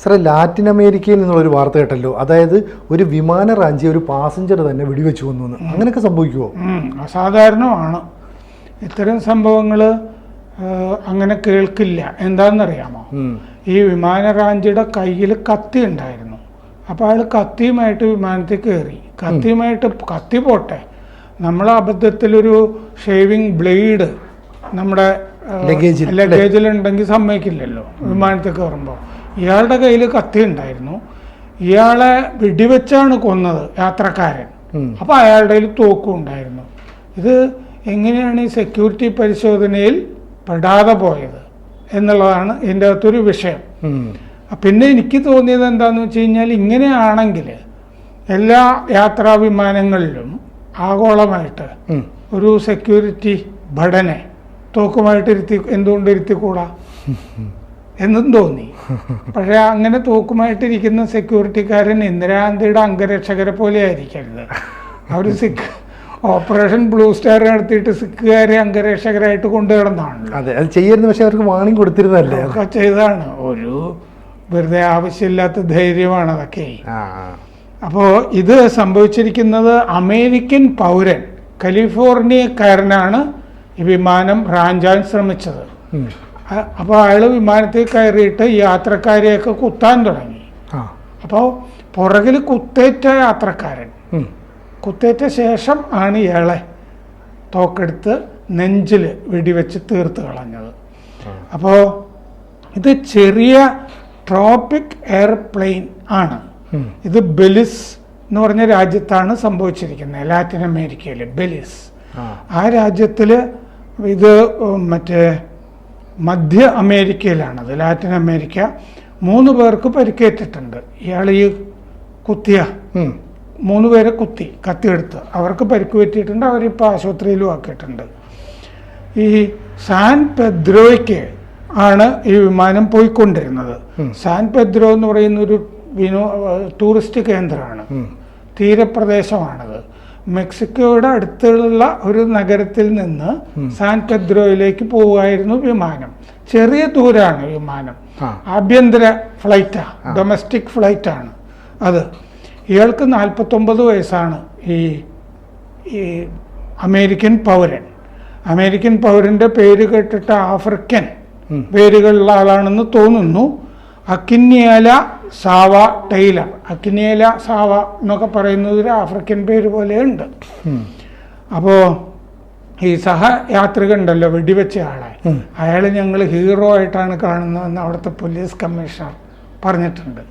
സാറേ, ലാറ്റിൻ അമേരിക്കയിൽ നിന്നുള്ളൊരു വാർത്ത കേട്ടല്ലോ, അതായത് ഒരു വിമാന റാഞ്ചി ഒരു പാസഞ്ചർ തന്നെ വെടിവെച്ചു കൊന്നു. അങ്ങനെയൊക്കെ സംഭവിക്കുമോ? അസാധാരണമാണ്. ഇത്തരം സംഭവങ്ങൾ അങ്ങനെ കേൾക്കില്ല. എന്താണെന്നറിയാമോ? ഈ വിമാന റാഞ്ചിയുടെ കയ്യിൽ കത്തി ഉണ്ടായിരുന്നു. അപ്പോൾ അയാൾ കത്തിയുമായിട്ട് വിമാനത്തിൽ കയറി. കത്തി പോട്ടെ, നമ്മൾ അബദ്ധത്തിലൊരു ഷേവിങ് ബ്ലേഡ് നമ്മുടെ ലഗേജിലുണ്ടെങ്കിൽ സമ്മതിക്കില്ലല്ലോ വിമാനത്തിൽ കയറുമ്പോൾ. ഇയാളുടെ കയ്യിൽ കത്തി ഉണ്ടായിരുന്നു. ഇയാളെ വെടിവെച്ചാണ് കൊന്നത് യാത്രക്കാരൻ. അപ്പോൾ അയാളുടെ കയ്യിൽ തോക്കും ഉണ്ടായിരുന്നു. ഇത് എങ്ങനെയാണ് ഈ സെക്യൂരിറ്റി പരിശോധനയിൽ പെടാതെ പോയത് എന്നുള്ളതാണ് ഇതിൻ്റെ അകത്തൊരു വിഷയം. പിന്നെ എനിക്ക് തോന്നിയത് എന്താണെന്ന് വെച്ച് കഴിഞ്ഞാൽ, ഇങ്ങനെയാണെങ്കിൽ എല്ലാ യാത്രാ വിമാനങ്ങളിലും ആഗോളമായിട്ട് ഒരു സെക്യൂരിറ്റി ഭടനെ തോക്കുമായിട്ട് എന്തുകൊണ്ട് ഇരുത്തിക്കൂടാ എന്നും തോന്നി. പക്ഷേ അങ്ങനെ തോക്കുമായിട്ടിരിക്കുന്ന സെക്യൂരിറ്റിക്കാരൻ ഇന്ദിരാഗാന്ധിയുടെ അംഗരക്ഷകരെ പോലെ ആയിരിക്കരുത്. അവർ ഓപ്പറേഷൻ ബ്ലൂ സ്റ്റാർ നടത്തിയിട്ട് സിഖുകാരെ അംഗരക്ഷകരായിട്ട് കൊണ്ടുകിടന്നാണല്ലോ. അതെ, അത് ചെയ്യരുത്. പക്ഷെ അവർക്ക് വാണിംഗ് കൊടുത്തിരുന്നല്ലേ? ഒക്കെ ചെയ്താണ്. ഒരു വെറുതെ ആവശ്യമില്ലാത്ത ധൈര്യമാണ് അതൊക്കെ. അപ്പോൾ ഇത് സംഭവിച്ചിരിക്കുന്നത് അമേരിക്കൻ പൗരൻ കാലിഫോർണിയക്കാരനാണ് ഈ വിമാനം റാഞ്ചാൻ ശ്രമിച്ചത്. അപ്പോൾ അയാൾ വിമാനത്തിൽ കയറിയിട്ട് യാത്രക്കാരെയൊക്കെ കുത്താൻ തുടങ്ങി. അപ്പോൾ പുറകിൽ കുത്തേറ്റ യാത്രക്കാരൻ, കുത്തേറ്റ ശേഷം ആണ് ഇയാളെ തോക്കെടുത്ത് നെഞ്ചിൽ വെടിവെച്ച് തീർത്ത് കളഞ്ഞത്. അപ്പോൾ ഇത് ചെറിയ ട്രോപ്പിക് എയർപ്ലെയിൻ ആണ്. ഇത് ബെലിസ് എന്ന് പറഞ്ഞ രാജ്യത്താണ് സംഭവിച്ചിരിക്കുന്നത്, ലാറ്റിൻ അമേരിക്കയിൽ ബെലിസ്. ആ രാജ്യത്തിൽ ഇത് മറ്റേ മധ്യ അമേരിക്കയിലാണത്, ലാറ്റിൻ അമേരിക്ക. 3 പേർക്ക് പരിക്കേറ്റിട്ടുണ്ട്. ഇയാൾ ഈ കുത്തിയ 3 പേരെ കത്തിയെടുത്ത് അവർക്ക് പരിക്ക് പറ്റിയിട്ടുണ്ട്. അവരിപ്പോൾ ആശുപത്രിയിലും ആക്കിയിട്ടുണ്ട്. ഈ സാൻ പെദ്രോയ്ക്ക് ആണ് ഈ വിമാനം പോയിക്കൊണ്ടിരുന്നത്. സാൻ പെദ്രോ എന്ന് പറയുന്ന ഒരു ടൂറിസ്റ്റ് കേന്ദ്രമാണ്, തീരപ്രദേശമാണത്. മെക്സിക്കോയുടെ അടുത്തുള്ള ഒരു നഗരത്തിൽ നിന്ന് സാൻ പെദ്രോയിലേക്ക് പോവുകയായിരുന്നു വിമാനം. ചെറിയ ദൂരമാണ് വിമാനം, ആഭ്യന്തര ഫ്ലൈറ്റാണ്, ഡൊമസ്റ്റിക് ഫ്ലൈറ്റാണ് അത്. ഇയാൾക്ക് 49 വയസ്സാണ്. ഈ അമേരിക്കൻ പൗരൻ്റെ പേര് കേട്ടിട്ട് ആഫ്രിക്കൻ പേരുകളുള്ള ആളാണെന്ന് തോന്നുന്നു. അക്കിന്യേല സാവ ടൈലർ. അക്കിന്യേല സാവ എന്നൊക്കെ പറയുന്നത് ഒരു ആഫ്രിക്കൻ പേര് പോലെയുണ്ട്. അപ്പോൾ ഈ സഹയാത്രിക ഉണ്ടല്ലോ, വെടിവെച്ച ആളെ, അയാൾ ഞങ്ങൾ ഹീറോ ആയിട്ടാണ് കാണുന്നതെന്ന് അവിടുത്തെ പോലീസ് കമ്മീഷണർ പറഞ്ഞിട്ടുണ്ട്.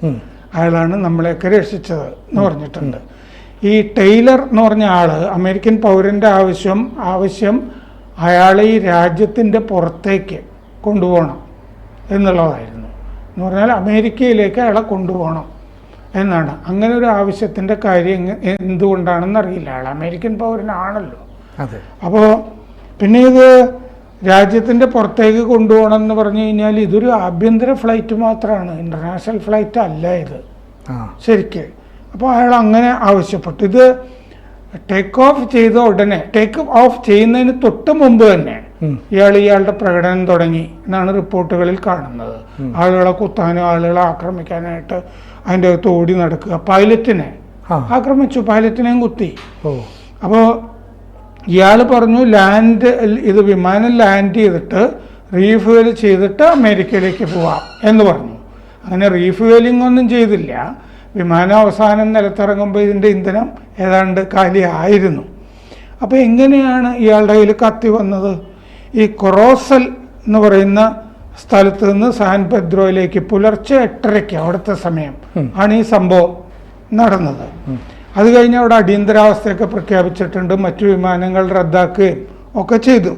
അയാളാണ് നമ്മളെയൊക്കെ രക്ഷിച്ചത് എന്ന് പറഞ്ഞിട്ടുണ്ട്. ഈ ടൈലർ എന്ന് പറഞ്ഞ ആള് അമേരിക്കൻ പൗരൻ്റെ ആവശ്യം അയാളെ ഈ രാജ്യത്തിൻ്റെ പുറത്തേക്ക് കൊണ്ടുപോകണം എന്നുള്ളതായിരുന്നു. എന്ന് പറഞ്ഞാൽ അമേരിക്കയിലേക്ക് അയാളെ കൊണ്ടുപോകണം എന്നാണ്. അങ്ങനെ ഒരു ആവശ്യത്തിൻ്റെ കാര്യം എന്തുകൊണ്ടാണെന്ന് അറിയില്ല. അയാൾ അമേരിക്കൻ പൗരനാണല്ലോ. അപ്പോൾ പിന്നെ ഇത് രാജ്യത്തിൻ്റെ പുറത്തേക്ക് കൊണ്ടുപോകണം എന്ന് പറഞ്ഞു കഴിഞ്ഞാൽ ഇതൊരു ആഭ്യന്തര ഫ്ലൈറ്റ് മാത്രമാണ്, ഇൻ്റർനാഷണൽ ഫ്ലൈറ്റ് അല്ല ഇത് ശരിക്ക്. അപ്പോൾ അയാൾ അങ്ങനെ ആവശ്യപ്പെട്ടു. ഇത് ടേക്ക് ഓഫ് ചെയ്യുന്നതിന് തൊട്ട് മുമ്പ് തന്നെ ഇയാളുടെ പ്രകടനം തുടങ്ങി എന്നാണ് റിപ്പോർട്ടുകളിൽ കാണുന്നത്. ആളുകളെ കുത്താനും ആളുകളെ ആക്രമിക്കാനായിട്ട് അതിൻ്റെ അകത്ത് ഓടി നടക്കുക. പൈലറ്റിനെ ആക്രമിച്ചു, പൈലറ്റിനെയും കുത്തി. അപ്പോൾ ഇയാൾ പറഞ്ഞു ഇത് വിമാനം ലാൻഡ് ചെയ്തിട്ട് റീഫ്യൂവൽ ചെയ്തിട്ട് അമേരിക്കയിലേക്ക് പോവാം എന്ന് പറഞ്ഞു. അങ്ങനെ റീഫ്യൂവലിംഗ് ഒന്നും ചെയ്തില്ല. വിമാനം അവസാനം നിലത്തിറങ്ങുമ്പോൾ ഇതിൻ്റെ ഇന്ധനം ഏതാണ്ട് കാലിയായിരുന്നു. അപ്പോൾ എങ്ങനെയാണ് ഇയാളുടെ കയ്യിൽ കത്തി വന്നത്? ഈ കൊറോസൽ എന്ന് പറയുന്ന സ്ഥലത്ത് നിന്ന് സാൻ പെദ്രോയിലേക്ക് പുലർച്ചെ 8:30 അവിടുത്തെ സമയം ആണ് ഈ സംഭവം നടന്നത്. അത് കഴിഞ്ഞ് അവിടെ അടിയന്തരാവസ്ഥയൊക്കെ പ്രഖ്യാപിച്ചിട്ടുണ്ട്. മറ്റു വിമാനങ്ങൾ റദ്ദാക്കുകയും ഒക്കെ ചെയ്തു.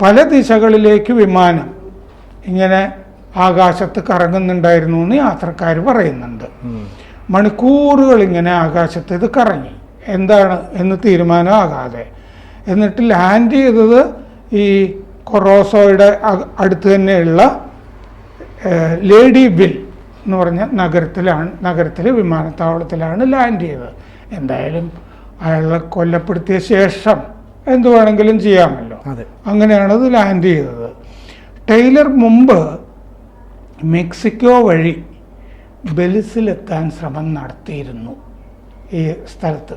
പല ദിശകളിലേക്ക് വിമാനം ഇങ്ങനെ ആകാശത്ത് കറങ്ങുന്നുണ്ടായിരുന്നു എന്ന് യാത്രക്കാർ പറയുന്നുണ്ട്. മണിക്കൂറുകൾ ഇങ്ങനെ ആകാശത്ത് ഇത് കറങ്ങി, എന്താണ് എന്ന് തീരുമാനമാകാതെ. എന്നിട്ട് ലാൻഡ് ചെയ്തത് ഈ കൊറോസോയുടെ അടുത്ത് തന്നെയുള്ള ലേഡി വിൽ എന്ന് പറഞ്ഞ നഗരത്തിലെ വിമാനത്താവളത്തിലാണ് ലാൻഡ് ചെയ്തത്. എന്തായാലും അയാളെ കൊല്ലപ്പെടുത്തിയ ശേഷം എന്തു വേണമെങ്കിലും ചെയ്യാമല്ലോ, അങ്ങനെയാണത് ലാൻഡ് ചെയ്തത്. ടൈലർ മുമ്പ് മെക്സിക്കോ വഴി ബെലിസിലെത്താൻ ശ്രമം നടത്തിയിരുന്നു ഈ സ്ഥലത്ത്.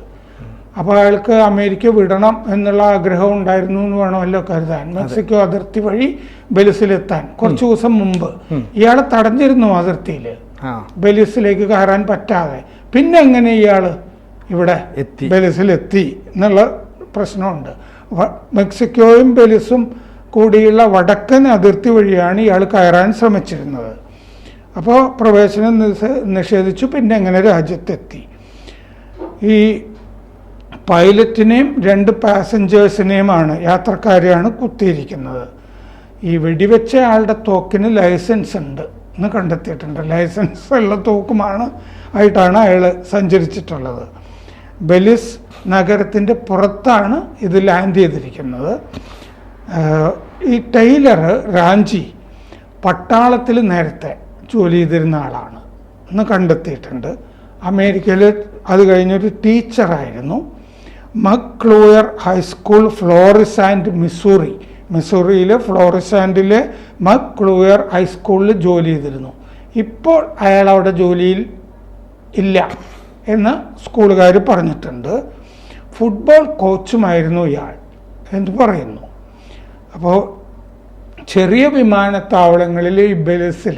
അപ്പോൾ അയാൾക്ക് അമേരിക്ക വിടണം എന്നുള്ള ആഗ്രഹം ഉണ്ടായിരുന്നു എന്ന് വേണമല്ലോ കരുതാൻ. മെക്സിക്കോ അതിർത്തി വഴി ബെലിസിലെത്താൻ കുറച്ച് ദിവസം മുമ്പ് ഇയാളെ തടഞ്ഞിരുന്നു അതിർത്തിയിൽ, ബെലിസിലേക്ക് കയറാൻ പറ്റാതെ. പിന്നെ എങ്ങനെ ഇയാൾ ഇവിടെ ബെലിസിലെത്തി എന്നുള്ള പ്രശ്നമുണ്ട്. മെക്സിക്കോയും ബെലിസും കൂടിയുള്ള വടക്കൻ അതിർത്തി വഴിയാണ് ഇയാൾ കയറാൻ ശ്രമിച്ചിരുന്നത്. അപ്പോൾ പ്രവേശനം നിഷേധിച്ചു. പിന്നെ എങ്ങനെ രാജ്യത്തെത്തി? ഈ പൈലറ്റിനെയും 2 പാസഞ്ചേഴ്സിനെയുമാണ്, യാത്രക്കാരെയാണ് കുത്തിയിരിക്കുന്നത്. ഈ വെടിവെച്ച ആളുടെ തോക്കിന് ലൈസൻസ് ഉണ്ട് എന്ന് കണ്ടെത്തിയിട്ടുണ്ട്. ലൈസൻസ് ഉള്ള ആയിട്ടാണ് അയാൾ സഞ്ചരിച്ചിട്ടുള്ളത്. ബെലിസ് നഗരത്തിൻ്റെ പുറത്താണ് ഇത് ലാൻഡ് ചെയ്തിരിക്കുന്നത്. ഈ ടൈലർ റാഞ്ചി പട്ടാളത്തിൽ നേരത്തെ ജോലി ചെയ്തിരുന്ന ആളാണ് എന്ന് കണ്ടെത്തിയിട്ടുണ്ട്. അമേരിക്കയിൽ അത് കഴിഞ്ഞൊരു ടീച്ചറായിരുന്നു. മക്ലൂയർ ഹൈസ്കൂൾ, ഫ്ലോറിസ് ആൻഡ് മിസൂറിയിലെ ഫ്ലോറിസ് ആൻഡിലെ മക്ലൂയർ ഹൈസ്കൂളിൽ ജോലി ചെയ്തിരുന്നു. ഇപ്പോൾ അയാൾ അവിടെ ജോലിയിൽ ഇല്ല എന്ന് സ്കൂളുകാർ പറഞ്ഞിട്ടുണ്ട്. ഫുട്ബോൾ കോച്ചുമായിരുന്നു ഇയാൾ എന്ന് പറയുന്നു. അപ്പോൾ ചെറിയ വിമാനത്താവളങ്ങളിൽ ഈ ബെലിസിൽ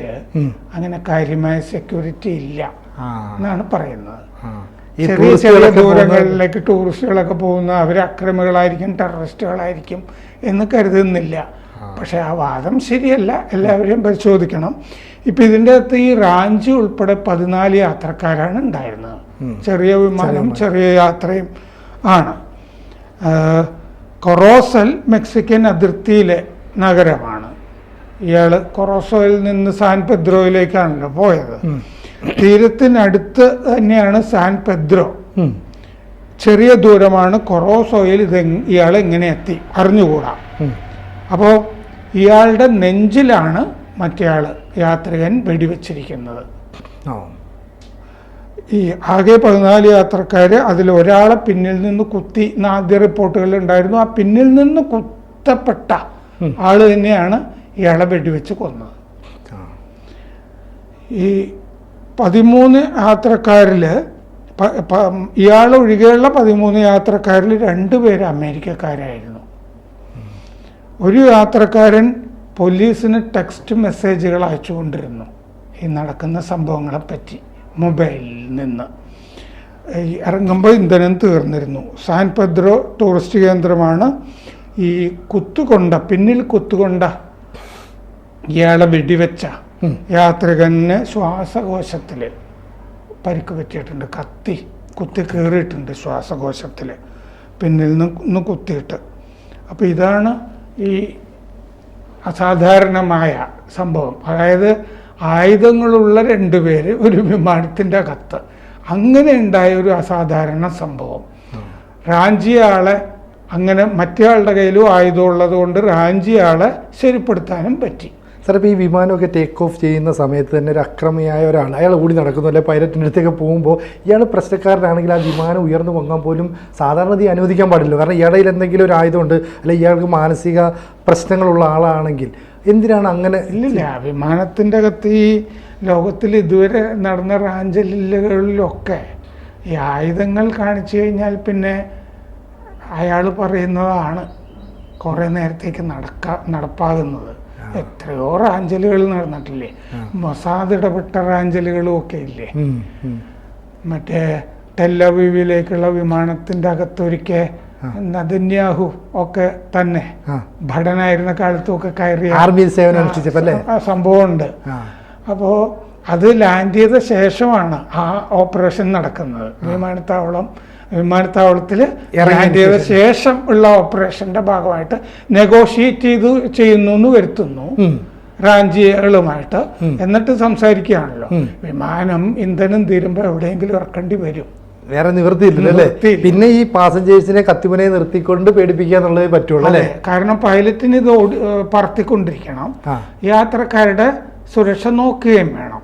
അങ്ങനെ കാര്യമായ സെക്യൂരിറ്റി ഇല്ല എന്നാണ് പറയുന്നത്. ചെറിയ ചെറിയ ദൂരങ്ങളിലേക്ക് ടൂറിസ്റ്റുകളൊക്കെ പോകുന്ന അവർ അക്രമികളായിരിക്കും, ടെററിസ്റ്റുകളായിരിക്കും എന്ന് കരുതുന്നില്ല. പക്ഷെ ആ വാദം ശരിയല്ല, എല്ലാവരെയും പരിശോധിക്കണം. ഇപ്പം ഇതിൻ്റെ അകത്ത് ഈ റാഞ്ചി ഉൾപ്പെടെ 14 യാത്രക്കാരാണ് ഉണ്ടായിരുന്നത്. ചെറിയ വിമാനം, ചെറിയ യാത്രയും ആണ്. കൊറോസൽ മെക്സിക്കൻ അതിർത്തിയിലെ നഗരമാണ്. ഇയാൾ കൊറോസോയിൽ നിന്ന് സാൻ പെദ്രോയിലേക്കാണല്ലോ പോയത്. തീരത്തിനടുത്ത് തന്നെയാണ് സാൻ പെദ്രോ. ചെറിയ ദൂരമാണ് കൊറോസോയിൽ. ഇയാൾ എങ്ങനെ എത്തി അറിഞ്ഞുകൂടാ. അപ്പോൾ ഇയാളുടെ നെഞ്ചിലാണ് മറ്റേയാൾ യാത്രികൻ വെടിവെച്ചിരിക്കുന്നത്. ഈ ആകെ 14 യാത്രക്കാർ, അതിൽ ഒരാളെ പിന്നിൽ നിന്ന് കുത്തി എന്ന് ആദ്യ റിപ്പോർട്ടുകൾ ഉണ്ടായിരുന്നു. ആ പിന്നിൽ നിന്ന് കുത്തപ്പെട്ട ആള് തന്നെയാണ് ഇയാളെ വെടിവെച്ച് കൊന്നത്. ഈ 13 യാത്രക്കാരിൽ ഇയാൾ ഒഴികെയുള്ള 13 യാത്രക്കാരിൽ 2 പേര് അമേരിക്കക്കാരായിരുന്നു. ഒരു യാത്രക്കാരൻ പോലീസിന് ടെക്സ്റ്റ് മെസ്സേജുകൾ അയച്ചുകൊണ്ടിരുന്നു ഈ നടക്കുന്ന സംഭവങ്ങളെപ്പറ്റി മൊബൈലിൽ നിന്ന്. ഇറങ്ങുമ്പോൾ ഇന്ധനം തീർന്നിരുന്നു. സാൻ പെദ്രോ ടൂറിസ്റ്റ് കേന്ദ്രമാണ്. ഈ പിന്നിൽ കുത്തുകൊണ്ട ഇയാളെ വെടിവെച്ച യാത്രികന് ശ്വാസകോശത്തിൽ പരിക്ക് പറ്റിയിട്ടുണ്ട്. കുത്തി കയറിയിട്ടുണ്ട് ശ്വാസകോശത്തിൽ, പിന്നിൽ നിന്ന് കുത്തിയിട്ട്. അപ്പോൾ ഇതാണ് ഈ അസാധാരണമായ സംഭവം. അതായത് ആയുധങ്ങളുള്ള 2 പേര് ഒരു വിമാനത്തിൻ്റെ അകത്ത്. അങ്ങനെ ഉണ്ടായ ഒരു അസാധാരണ സംഭവം. റാഞ്ചിയ ആളെ അങ്ങനെ മറ്റേ ആളുടെ കയ്യിലും ആയുധം ഉള്ളത് കൊണ്ട് റാഞ്ചിയ ആളെ ശരിപ്പെടുത്താനും പറ്റി. സാർ, ഇപ്പോൾ ഈ വിമാനമൊക്കെ ടേക്ക് ഓഫ് ചെയ്യുന്ന സമയത്ത് തന്നെ ഒരു അക്രമിയായ ഒരാൾ അയാൾ കൂടി നടക്കുന്നു, അല്ലെങ്കിൽ പൈലറ്റിൻ്റെ അടുത്തേക്ക് പോകുമ്പോൾ ഇയാൾ പ്രശ്നക്കാരനാണെങ്കിൽ ആ വിമാനം ഉയർന്നു പൊങ്ങാൻ പോലും സാധാരണ അനുവദിക്കാൻ പാടില്ല. കാരണം ഇയാളുടെ എന്തെങ്കിലും ഒരു ആയുധമുണ്ട്, അല്ലെങ്കിൽ ഇയാൾക്ക് മാനസിക പ്രശ്നങ്ങളുള്ള ആളാണെങ്കിൽ എന്തിനാണ് അങ്ങനെ? ഇല്ലില്ല, വിമാനത്തിൻ്റെ അകത്ത് ഈ ലോകത്തിൽ ഇതുവരെ നടന്ന റാഞ്ചലികളിലൊക്കെ ഈ ആയുധങ്ങൾ കാണിച്ചു കഴിഞ്ഞാൽ പിന്നെ അയാൾ പറയുന്നതാണ് കുറേ നേരത്തേക്ക് നടപ്പാകുന്നത്. എത്രയോ റാഞ്ചലുകൾ നടന്നിട്ടില്ലേ? മൊസാദ് ഇടപെട്ട റാഞ്ചലുകളും ഒക്കെ ഇല്ലേ? മറ്റേ ടെല്ലവീവിലേക്കുള്ള വിമാനത്തിൻ്റെ അകത്തൊരിക്കെ നദന്യാഹു ഒക്കെ തന്നെ ഭടനായിരുന്ന കാലത്തുമൊക്കെ കയറിയ സംഭവമുണ്ട്. അപ്പോൾ അത് ലാൻഡ് ചെയ്ത ശേഷമാണ് ആ ഓപ്പറേഷൻ നടക്കുന്നത്. വിമാനത്താവളത്തിൽ ലാൻഡ് ചെയ്ത ശേഷം ഉള്ള ഓപ്പറേഷന്റെ ഭാഗമായിട്ട് നെഗോഷിയേറ്റ് ചെയ്യുന്നു എന്ന് വരുത്തുന്നു റാഞ്ചികളുമായിട്ട്. എന്നിട്ട് സംസാരിക്കുകയാണല്ലോ. വിമാനം ഇന്ധനം തീരുമ്പോൾ എവിടെയെങ്കിലും ഇറക്കേണ്ടി വരും, വേറെ നിവൃത്തിയില്ലല്ലേ? പിന്നെ ഈ പാസഞ്ചേഴ്സിനെ കത്തിമുനെ നിർത്തിക്കൊണ്ട് പേടിപ്പിക്കുക എന്നുള്ളതേ പറ്റുള്ളൂ അല്ലേ? കാരണം പൈലറ്റിന് ഇത് പറത്തിക്കൊണ്ടിരിക്കണം, യാത്രക്കാരുടെ സുരക്ഷ നോക്കുകയും വേണം.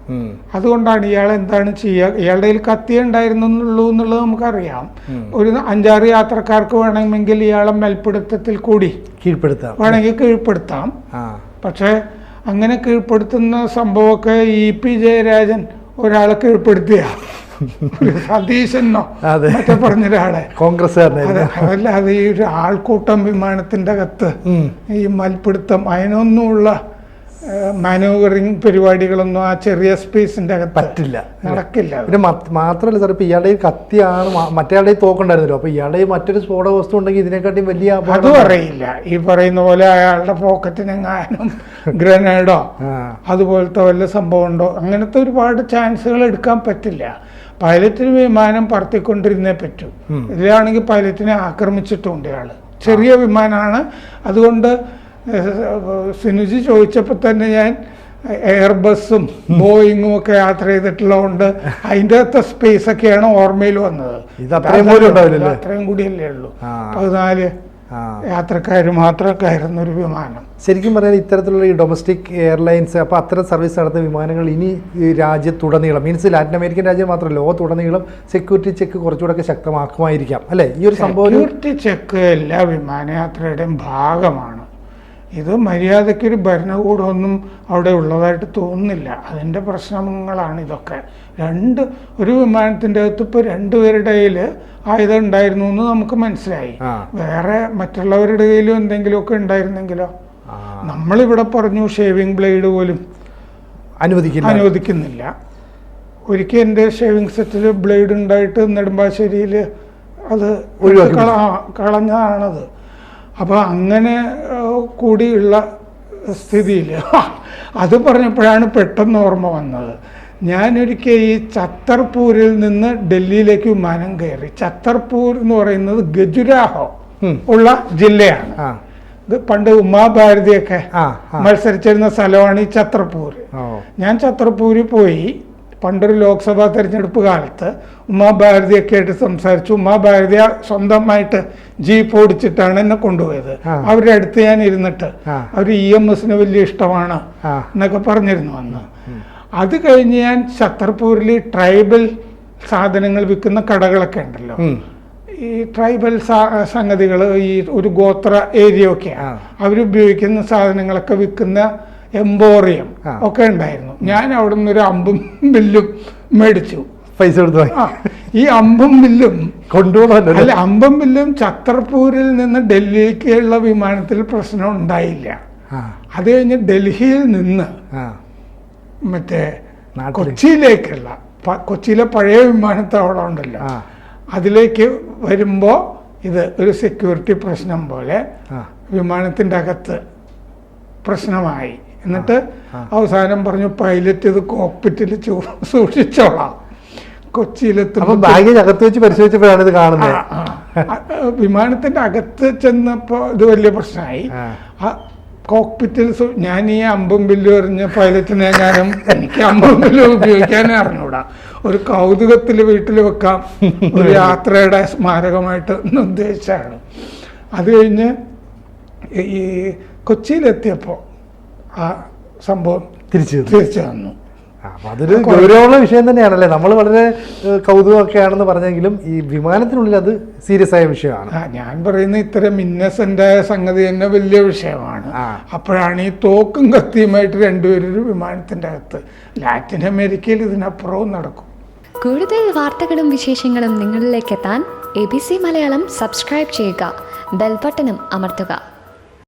അതുകൊണ്ടാണ് ഇയാൾ എന്താണ് ചെയ്യുക, ഇയാളുടെ കയ്യിൽ കത്തി ഉണ്ടായിരുന്നുള്ളൂ എന്നുള്ളത് നമുക്കറിയാം. ഒരു 5-6 യാത്രക്കാർക്ക് വേണമെങ്കിൽ ഇയാളെ മേൽപ്പിടുത്തത്തിൽ കൂടി വേണമെങ്കിൽ കീഴ്പ്പെടുത്താം. പക്ഷെ അങ്ങനെ കീഴ്പ്പെടുത്തുന്ന സംഭവമൊക്കെ ഇ പി ജയരാജൻ ഒരാളെ കീഴ്പ്പെടുത്തിയ ഒരു സതീശനോ അതെ. മറ്റേ പറഞ്ഞൊരാളെ കോൺഗ്രസ്സുകാരനായിരുന്നു. അതല്ലാതെ ഈ ഒരു ആൾക്കൂട്ടം വിമാനത്തിന്റെ അകത്ത് ഈ മൽപ്പിടുത്തം അതിനൊന്നുമുള്ള മാനോവറിങ് പരിപാടികളൊന്നും ആ ചെറിയ സ്പേസിന്റെ അകത്ത് പറ്റില്ല, നടക്കില്ല. പിന്നെ മാത്രമല്ല സാർ, ഇപ്പൊ ഇയാളുടെ കത്തിയാണ് മറ്റേയാളുടെ തോക്കുണ്ടായിരുന്നല്ലോ, അപ്പൊ ഇയാളുടെ മറ്റൊരു സ്ഫോടക വസ്തു ഉണ്ടെങ്കിൽ ഇതിനെക്കാട്ടിയും വലിയ അതും അറിയില്ല. ഈ പറയുന്ന പോലെ അയാളുടെ പോക്കറ്റിനെങ്ങാനും ഗ്രനേഡോ അതുപോലത്തെ വല്ല സംഭവം ഉണ്ടോ, അങ്ങനത്തെ ഒരുപാട് ചാൻസുകൾ എടുക്കാൻ പറ്റില്ല. പൈലറ്റിന് വിമാനം പറത്തിക്കൊണ്ടിരുന്നേ പറ്റൂ. ഇതിലാണെങ്കിൽ പൈലറ്റിനെ ആക്രമിച്ചിട്ടുണ്ട് ഇയാള്. ചെറിയ വിമാനമാണ്. അതുകൊണ്ട് സിനുജി ചോദിച്ചപ്പോൾ തന്നെ ഞാൻ എയർബസും ബോയിങ്ങും ഒക്കെ യാത്ര ചെയ്തിട്ടുള്ളതുകൊണ്ട് അതിൻ്റെ അകത്തെ സ്പേസ് ഒക്കെയാണ് ഓർമ്മയിൽ വന്നത്. അത്രയും കൂടിയല്ലേ ഉള്ളൂ. 14 യാത്രക്കാർ മാത്രമൊക്കെ ആയിരുന്നു ഒരു വിമാനം. ശരിക്കും പറഞ്ഞാൽ ഇത്തരത്തിലുള്ള ഈ ഡൊമസ്റ്റിക് എയർലൈൻസ്, അപ്പോൾ അത്തരം സർവീസ് നടത്തുന്ന വിമാനങ്ങൾ ഇനി രാജ്യത്തുടനീളം, മീൻസ് ലാറ്റിൻ അമേരിക്കൻ രാജ്യം മാത്രമല്ല ലോകത്തുടനീളം സെക്യൂരിറ്റി ചെക്ക് കുറച്ചുകൂടെ ശക്തമാക്കുമായിരിക്കാം അല്ലേ? ഈ ഒരു സംഭവം സെക്യൂരിറ്റി ചെക്ക് എല്ലാ വിമാനയാത്രയുടെയും ഭാഗമാണ്. ഇത് മര്യാദയ്ക്കൊരു ഭരണകൂടമൊന്നും അവിടെ ഉള്ളതായിട്ട് തോന്നുന്നില്ല. അതിൻ്റെ പ്രശ്നങ്ങളാണ് ഇതൊക്കെ. ഒരു വിമാനത്തിൻ്റെ അകത്ത് ഇപ്പോൾ 2 പേരുടെ കയ്യിൽ ആയുധം ഉണ്ടായിരുന്നു എന്ന് നമുക്ക് മനസ്സിലായി. വേറെ മറ്റുള്ളവരുടെ കയ്യിലും എന്തെങ്കിലുമൊക്കെ ഉണ്ടായിരുന്നെങ്കിലോ? നമ്മളിവിടെ പറഞ്ഞു ഷേവിംഗ് ബ്ലേഡ് പോലും അനുവദിക്കുന്നില്ല. ഒരിക്കൽ എൻ്റെ ഷേവിംഗ് സെറ്റിൽ ബ്ലേഡ് ഉണ്ടായിട്ട് നെടുമ്പാശ്ശേരിയിൽ അത് കളഞ്ഞതാണത്. അപ്പോൾ അങ്ങനെ കൂടിയുള്ള സ്ഥിതിയിൽ അത് പറഞ്ഞപ്പോഴാണ് പെട്ടെന്ന് ഓർമ്മ വന്നത്. ഞാനൊരിക്കൽ ഈ ഛത്തർപൂരിൽ നിന്ന് ഡൽഹിയിലേക്ക് വിമാനം കയറി. ഛത്തർപൂർ എന്ന് പറയുന്നത് ഗജുരാഹോ ഉള്ള ജില്ലയാണ്. പണ്ട് ഉമാഭാരതിയൊക്കെ മത്സരിച്ചിരുന്ന സ്ഥലമാണ് ഈ ഛത്തർപൂർ. ഞാൻ ഛത്തർപൂരിൽ പോയി. പണ്ടൊരു ലോക്സഭാ തെരഞ്ഞെടുപ്പ് കാലത്ത് ഉമാഭാരതിയൊക്കെ ആയിട്ട് സംസാരിച്ചു. ഉമാഭാരതി സ്വന്തമായിട്ട് ജീപ്പ് ഓടിച്ചിട്ടാണ് എന്നെ കൊണ്ടുപോയത്. അവരുടെ അടുത്ത് ഞാൻ ഇരുന്നിട്ട് അവർ EMSന് വലിയ ഇഷ്ടമാണ് എന്നൊക്കെ പറഞ്ഞിരുന്നു അന്ന്. അത് കഴിഞ്ഞ് ഞാൻ ഛത്തർപൂരിൽ ട്രൈബൽ സാധനങ്ങൾ വിൽക്കുന്ന കടകളൊക്കെ ഉണ്ടല്ലോ, ഈ ട്രൈബൽ സംഗതികൾ, ഈ ഒരു ഗോത്ര ഏരിയ ഒക്കെയാണ് അവരുപയോഗിക്കുന്ന സാധനങ്ങളൊക്കെ വിൽക്കുന്ന എംബോറിയം ഒക്കെ ഉണ്ടായിരുന്നു. ഞാൻ അവിടെ നിന്നൊരു അമ്പും ബില്ലും മേടിച്ചു. പൈസ കൊടുത്തു. ഈ അമ്പും ബില്ലും കൊണ്ടുപോകല്ല, അമ്പും ബില്ലും ഛത്തർപൂരിൽ നിന്ന് ഡൽഹിക്കുള്ള വിമാനത്തിൽ പ്രശ്നം ഉണ്ടായില്ല. അത് കഴിഞ്ഞ് ഡൽഹിയിൽ നിന്ന് മറ്റേ കൊച്ചിയിലേക്കുള്ള, കൊച്ചിയിലെ പഴയ വിമാനത്താവളം ഉണ്ടല്ലോ, അതിലേക്ക് വരുമ്പോൾ ഇത് ഒരു സെക്യൂരിറ്റി പ്രശ്നം പോലെ വിമാനത്തിൻ്റെ അകത്ത് പ്രശ്നമായി. എന്നിട്ട് അവസാനം പറഞ്ഞു പൈലറ്റ് ഇത് കോക്പിറ്റിൽ സൂക്ഷിച്ചോളാം. കൊച്ചിയിലെത്തുമ്പോൾ ബാഗേജ് അകത്ത് വെച്ച് പരിശോധിച്ചപ്പോഴാണ് ഇത് കാണുന്നത്. വിമാനത്തിന്റെ അകത്ത് ചെന്നപ്പോൾ ഇത് വലിയ പ്രശ്നമായി. കോക്പിറ്റിൽ ഞാൻ ഈ അമ്പും ബില്ലും എറിഞ്ഞ പൈലറ്റിനെ ഞാനും എനിക്ക് അമ്പും ബില്ലും ഉപയോഗിക്കാനേ അറിഞ്ഞൂടാ. ഒരു കൗതുകത്തിൽ വീട്ടിൽ വെക്കാം, ഒരു യാത്രയുടെ സ്മാരകമായിട്ട് ഉദ്ദേശിച്ചാണ്. അത് കഴിഞ്ഞ് ഈ കൊച്ചിയിലെത്തിയപ്പോൾ ആ സംഭവം തിരിച്ചു വന്നു. അതൊരു ഗൗരവമുള്ള വിഷയം തന്നെയാണല്ലേ. നമ്മൾ വളരെ കൗതുകമൊക്കെയാണെന്ന് പറഞ്ഞെങ്കിലും ഈ വിമാനത്തിനുള്ളിൽ അത് സീരിയസ് ആയ വിഷയമാണ്. ഞാൻ പറയുന്ന ഇത്തരം ഇന്നസെന്റായ സംഗതി തന്നെ വലിയ വിഷയമാണ്. അപ്പോഴാണ് ഈ തോക്കും കത്തിയുമായിട്ട് 2 പേരൊരു വിമാനത്തിന്റെ അകത്ത്. ലാറ്റിൻ അമേരിക്കയിൽ ഇതിനപ്പുറവും നടക്കും. കൂടുതൽ വാർത്തകളും വിശേഷങ്ങളും നിങ്ങളിലേക്ക് എത്താൻ ABC മലയാളം സബ്സ്ക്രൈബ് ചെയ്യുക, ബെൽ ബട്ടണും അമർത്തുക.